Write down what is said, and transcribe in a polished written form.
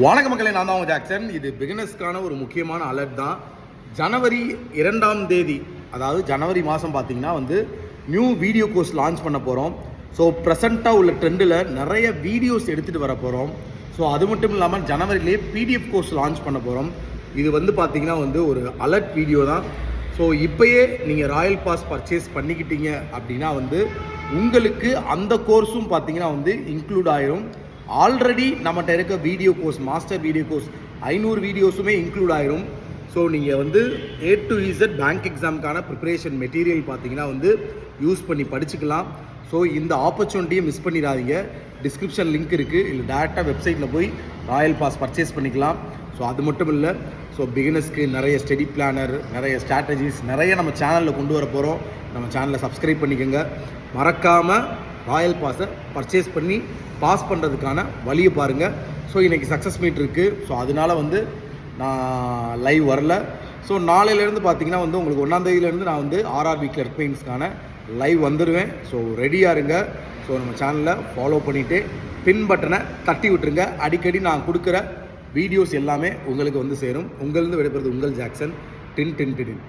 வணக்க மக்களே, நான் தான் ஜாக்சன். இது பிகினர்ஸ்க்கான ஒரு முக்கியமான அலர்ட் தான். ஜனவரி 2ஆம் தேதி, அதாவது ஜனவரி மாதம் பார்த்தீங்கன்னா நியூ வீடியோ கோர்ஸ் லான்ச் பண்ண போகிறோம். ஸோ ப்ரெசண்ட்டாக உள்ள ட்ரெண்டில் நிறைய வீடியோஸ் எடுத்துகிட்டு வர போகிறோம். ஸோ அது மட்டும் இல்லாமல் ஜனவரியிலே பிடிஎஃப் கோர்ஸ் லான்ச் பண்ண போகிறோம். இது பார்த்தீங்கன்னா ஒரு அலர்ட் வீடியோ தான். ஸோ இப்போயே நீங்கள் ராயல் பாஸ் பர்ச்சேஸ் பண்ணிக்கிட்டீங்க அப்படின்னா உங்களுக்கு அந்த கோர்ஸும் பார்த்தீங்கன்னா இன்க்ளூட் ஆயிரும். ஆல்ரெடி நம்மகிட்ட இருக்க video course, master video course 500 வீடியோஸுமே இன்க்ளூட் ஆயிரும். ஸோ நீங்கள் A to Z பேங்க் எக்ஸாமுக்கான ப்ரிப்பரேஷன் மெட்டீரியல் பார்த்தீங்கன்னா யூஸ் பண்ணி படிச்சுக்கலாம். ஸோ இந்த ஆப்பர்ச்சுனிட்டியை மிஸ் பண்ணிடாதீங்க. டிஸ்கிரிப்ஷன் லிங்க் இருக்குது, இல்லை டேரெக்டாக வெப்சைட்டில் போய் ராயல் பாஸ் பர்ச்சேஸ் பண்ணிக்கலாம். ஸோ அது மட்டும் இல்லை, ஸோ பிகினர்ஸ்க்கு நிறைய ஸ்டடி பிளானர், நிறைய ஸ்ட்ராட்டஜிஸ் நிறைய நம்ம சேனலில் கொண்டு வர போகிறோம். நம்ம சேனலை சப்ஸ்கிரைப் பண்ணிக்கோங்க. மறக்காமல் ராயல் பாஸை பர்ச்சேஸ் பண்ணி பாஸ் பண்ணுறதுக்கான வழியை பாருங்கள். ஸோ இன்றைக்கி சக்ஸஸ் மீட் இருக்குது. ஸோ அதனால் நான் லைவ் வரல. ஸோ நாளையிலேருந்து பார்த்தீங்கன்னா உங்களுக்கு 1ஆம் தேதியிலேருந்து நான் RRB கிளர்க் பெயின்ஸ்க்கான லைவ் வந்துடுவேன். ஸோ ரெடியாக இருங்க. ஸோ நம்ம சேனலில் ஃபாலோ பண்ணிவிட்டு பின் பட்டனை தட்டி விட்டுருங்க. அடிக்கடி நான் கொடுக்குற வீடியோஸ் எல்லாமே உங்களுக்கு சேரும். உங்களிருந்து விடைபெறுவது உங்கள் ஜாக்சன். டின் டின் டின்.